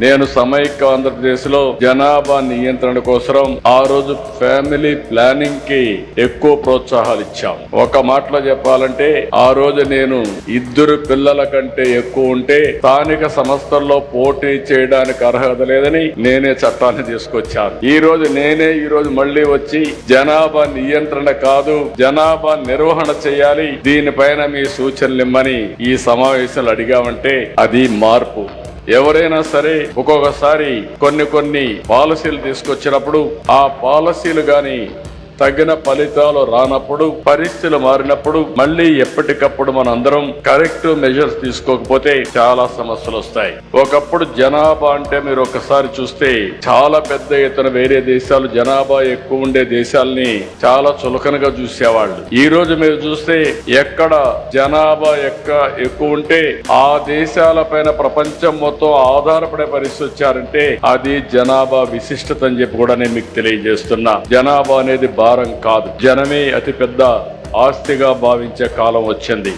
నేను సమైక్య ఆంధ్రప్రదేశ్ లో జనాభా నియంత్రణ కోసం ఆ రోజు ఫ్యామిలీ ప్లానింగ్ కి ఎక్కువ ప్రోత్సాహాలు ఇచ్చాం. ఒక మాటలో చెప్పాలంటే ఆ రోజు నేను 2 పిల్లల కంటే ఎక్కువ ఉంటే స్థానిక సంస్థల్లో పోటీ చేయడానికి అర్హత లేదని నేనే చట్టాన్ని తీసుకొచ్చాను. ఈ రోజు మళ్ళీ వచ్చి జనాభా నియంత్రణ కాదు, జనాభా నిర్వహణ చేయాలి, దీనిపైన మీ సూచనలు ఇమ్మని ఈ సమావేశాలు అడిగామంటే అది మార్పు. ఎవరైనా సరే ఒక్కొక్కసారి కొన్ని పాలసీలు తీసుకొచ్చినప్పుడు ఆ పాలసీలు గాని తగిన ఫలితాలు రానప్పుడు, పరిస్థితులు మారినప్పుడు మళ్ళీ ఎప్పటికప్పుడు మనందరం కరెక్టివ్ మెజర్స్ తీసుకోకపోతే చాలా సమస్యలు వస్తాయి. ఒకప్పుడు జనాభా అంటే మీరు ఒకసారి చూస్తే చాలా పెద్ద ఎత్తున వేరే దేశాలు జనాభా ఎక్కువ ఉండే దేశాలని చాలా చులకనగా చూసేవాళ్ళు. ఈ రోజు మీరు చూస్తే ఎక్కడ జనాభా ఎక్కువ ఉంటే ఆ దేశాల పైన ప్రపంచం మొత్తం ఆధారపడే పరిస్థితి వచ్చారంటే అది జనాభా విశిష్టత అని చెప్పి కూడా నేను మీకు తెలియజేస్తున్నా. జనాభా అనేది భారం కాదు, జనమే అతిపెద్ద ఆస్తిగా భావించే కాలం వచ్చింది.